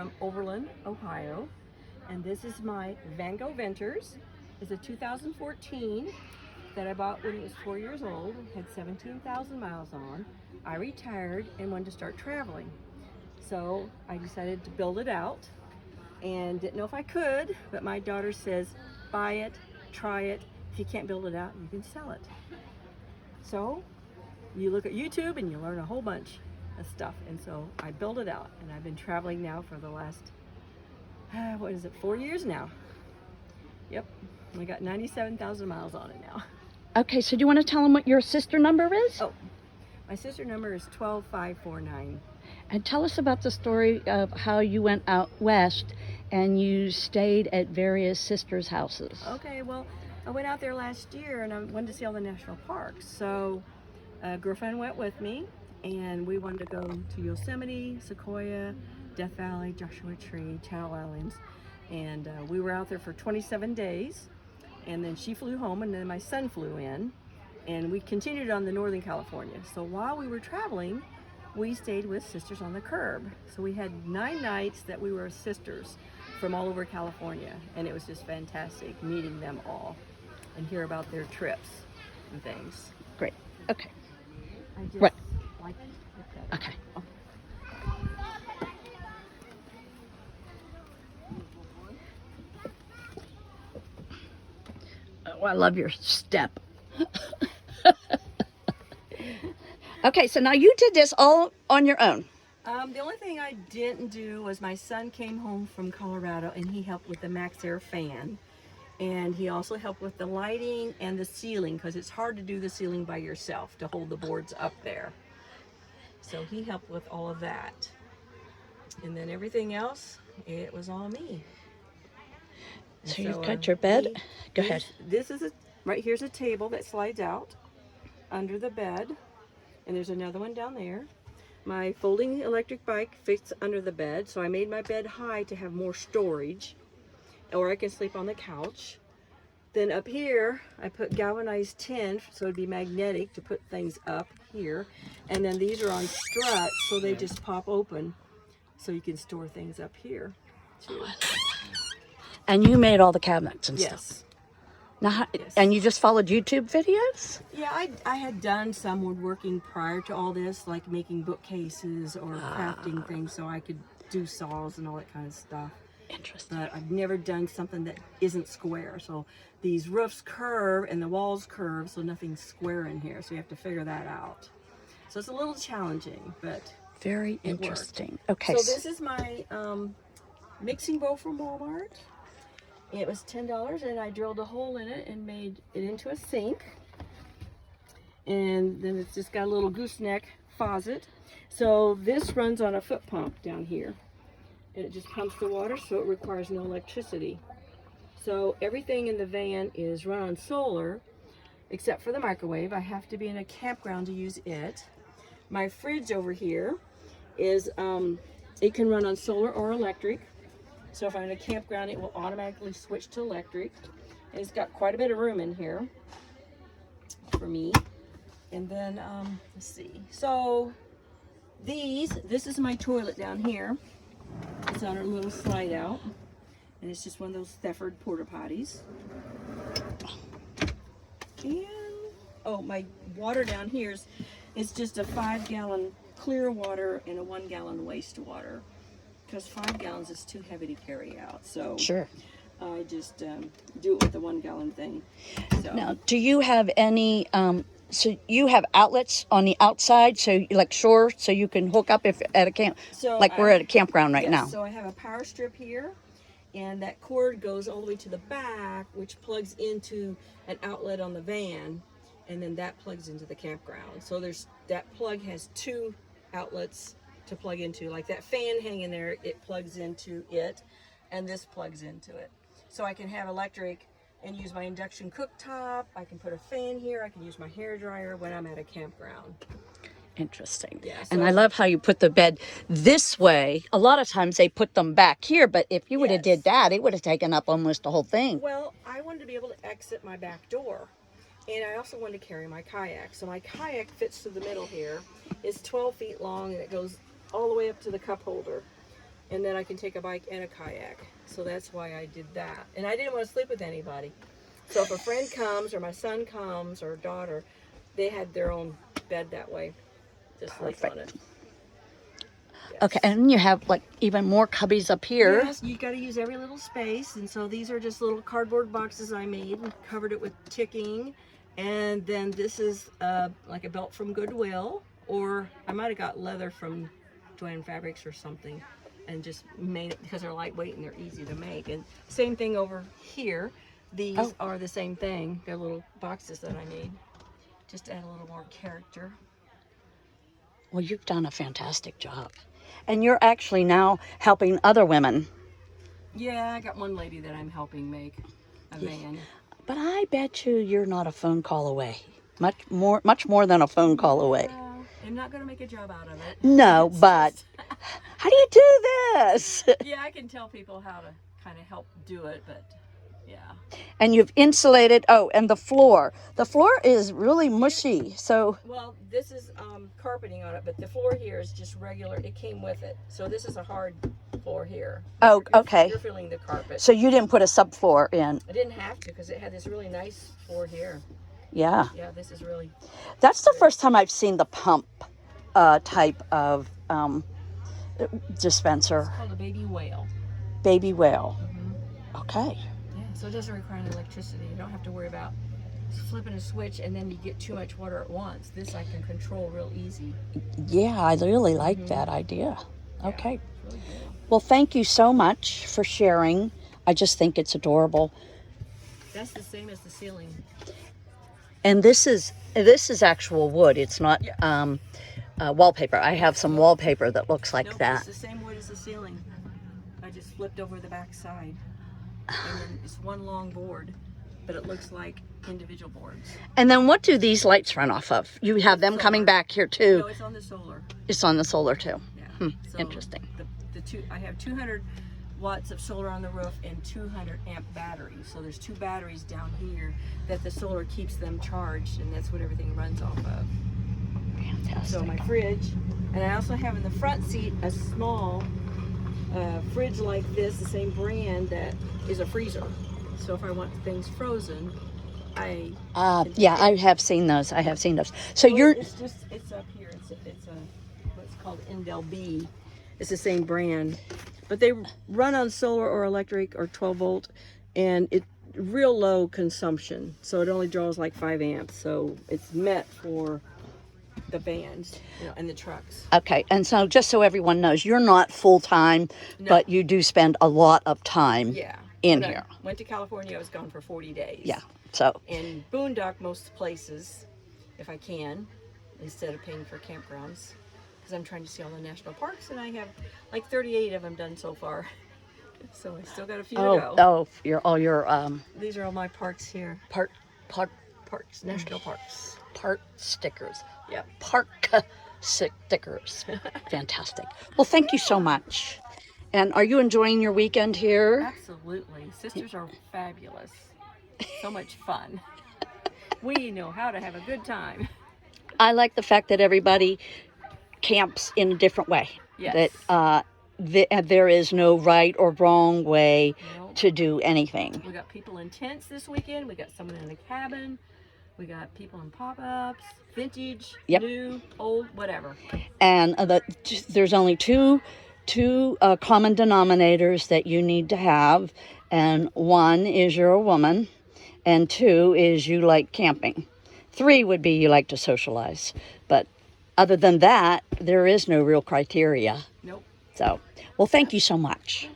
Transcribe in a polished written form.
from Overland, Ohio, and this is my Van Gogh Ventures. It's a 2014 that I bought when it was 4 years old, had 17,000 miles on. I retired and wanted to start traveling. So I decided to build it out and didn't know if I could, but my daughter says, buy it, try it. If you can't build it out, you can sell it. So you look at YouTube and you learn a whole bunch of stuff. And so I built it out, and I've been traveling now for the last, 4 years now. Yep, I got 97,000 miles on it now. Okay, so do you want to tell them what your sister number is? Oh, my sister number is 12549. And tell us about the story of how you went out west and you stayed at various sisters' houses. Okay, well, I went out there last year and I wanted to see all the national parks. So a girlfriend went with me, and we wanted to go to Yosemite, Sequoia, Death Valley, Joshua Tree, Channel Islands. And we were out there for 27 days. And then she flew home, and then my son flew in. And we continued on the Northern California. So while we were traveling, we stayed with Sisters on the Curb. So we had 9 nights that we were sisters from all over California. And it was just fantastic meeting them all and hear about their trips and things. Great. Okay. I just Right. like that. Okay. Oh. Oh, I love your step. Okay, so now you did this all on your own. The only thing I didn't do was my son came home from Colorado and he helped with the Max Air fan. And he also helped with the lighting and the ceiling, because it's hard to do the ceiling by yourself to hold the boards up there. So he helped with all of that. And then everything else, it was all me. So you've got your bed. Go ahead. This is right here's a table that slides out under the bed. And there's another one down there. My folding electric bike fits under the bed, so I made my bed high to have more storage, or I can sleep on the couch. Then up here, I put galvanized tin, so it'd be magnetic to put things up here. And then these are on struts, so they just pop open, so you can store things up here too. And you made all the cabinets and stuff. Yes. Now, Yes. and you just followed YouTube videos? Yeah, I had done some woodworking prior to all this, like making bookcases or crafting things, so I could do saws and all that kind of stuff. Interesting. But I've never done something that isn't square. So these roofs curve and the walls curve, so nothing's square in here. So you have to figure that out. So it's a little challenging, but Very it worked. interesting. Okay. So this is my mixing bowl from Walmart. It was $10, and I drilled a hole in it and made it into a sink. And then it's just got a little gooseneck faucet. So this runs on a foot pump down here. And it just pumps the water, so it requires no electricity. So everything in the van is run on solar, except for the microwave. I have to be in a campground to use it. My fridge over here is, it can run on solar or electric. So if I'm in a campground, it will automatically switch to electric. And it's got quite a bit of room in here for me. And then, let's see. So this is my toilet down here. It's on a little slide out. And it's just one of those Thefford porta potties. And, oh, my water down here is just a 5-gallon clear water and a 1-gallon wastewater. Because 5 gallons is too heavy to carry out. So Sure. I just do it with the 1-gallon thing. So. Now, do you have any, so you have outlets on the outside, so like shore, so you can hook up if at a camp, So like we're at a campground right now. So I have a power strip here, and that cord goes all the way to the back, which plugs into an outlet on the van, and then that plugs into the campground. So that plug has 2 outlets to plug into. Like that fan hanging there, it plugs into it, and this plugs into it. So I can have electric and use my induction cooktop. I can put a fan here. I can use my hair dryer when I'm at a campground. Interesting. Yeah, And so- I love how you put the bed this way. A lot of times they put them back here, but if you would have Yes. did that, it would have taken up almost the whole thing. Well, I wanted to be able to exit my back door. And I also wanted to carry my kayak. So my kayak fits to the middle here. It's 12 feet long, and it goes all the way up to the cup holder. and then I can take a bike and a kayak. So that's why I did that. And I didn't want to sleep with anybody. So if a friend comes or my son comes or daughter, they had their own bed that way. Just sleep on it. Yes. Okay, and you have like even more cubbies up here. Yes, you got to use every little space. And so these are just little cardboard boxes I made and covered it with ticking. And then this is like a belt from Goodwill, or I might have got leather from Joanne Fabrics or something, and just made it because they're lightweight and they're easy to make. And same thing over here. These are the same thing. They're little boxes that I made, just to add a little more character. Well, you've done a fantastic job. And you're actually now helping other women. Yeah, I got one lady that I'm helping make a van. But I bet you're not a phone call away. Much more than a phone call away. I'm not going to make a job out of it. No, but how do you do this? Yeah, I can tell people how to kind of help do it, but yeah. And you've insulated, and the floor. The floor is really mushy, so. Well, this is carpeting on it, but the floor here is just regular. It came with it. So this is a hard floor here. Okay. You're feeling the carpet. So you didn't put a subfloor in? I didn't have to because it had this really nice floor here. Yeah. Yeah, this is really. That's the first time I've seen the pump type of dispenser. It's called a baby whale. Baby whale. Mm-hmm. Okay. Yeah, so it doesn't require any electricity. You don't have to worry about flipping a switch and then you get too much water at once. This I can control real easy. Yeah, I really like that idea. Yeah, okay. it's really good. Well, thank you so much for sharing. I just think it's adorable. That's the same as the ceiling. And this is actual wood. It's not wallpaper. I have some wallpaper that looks like that. It's the same wood as the ceiling. I just flipped over the back side. And then it's one long board, but it looks like individual boards. And then what do these lights run off of? You have them coming back here too. No, it's on the solar. It's on the solar too. Yeah. So interesting. I have 200 watts of solar on the roof and 200 amp batteries. So there's two batteries down here that the solar keeps them charged, and that's what everything runs off of. Fantastic. So my fridge, and I also have in the front seat a small fridge like this, the same brand, that is a freezer. So if I want things frozen, I have seen those. So it's up here. It's a what's called Endel B. It's the same brand, but they run on solar or electric or 12 volt, and it's real low consumption. So it only draws like 5 amps. So it's meant for the vans, and the trucks. Okay, and so just so everyone knows, you're not full-time, but you do spend a lot of time in here. I went to California, I was gone for 40 days. Yeah, so. And boondock most places, if I can, instead of paying for campgrounds, because I'm trying to see all the national parks, and I have like 38 of them done so far. So I still got a few to go. These are all my parks here. Parks, national parks. Park stickers. Yep. Park stickers. Fantastic. Well, thank you so much. And are you enjoying your weekend here? Absolutely. Sisters are fabulous. So much fun. We know how to have a good time. I like the fact that everybody camps in a different way. Yes. That there is no right or wrong way to do anything. We got people in tents this weekend. We got someone in a cabin. We got people in pop-ups, vintage, new, old, whatever. And there's only two common denominators that you need to have. And one is you're a woman. And 2 is you like camping. 3 would be you like to socialize. But other than that, there is no real criteria. Nope. So, well, thank you so much.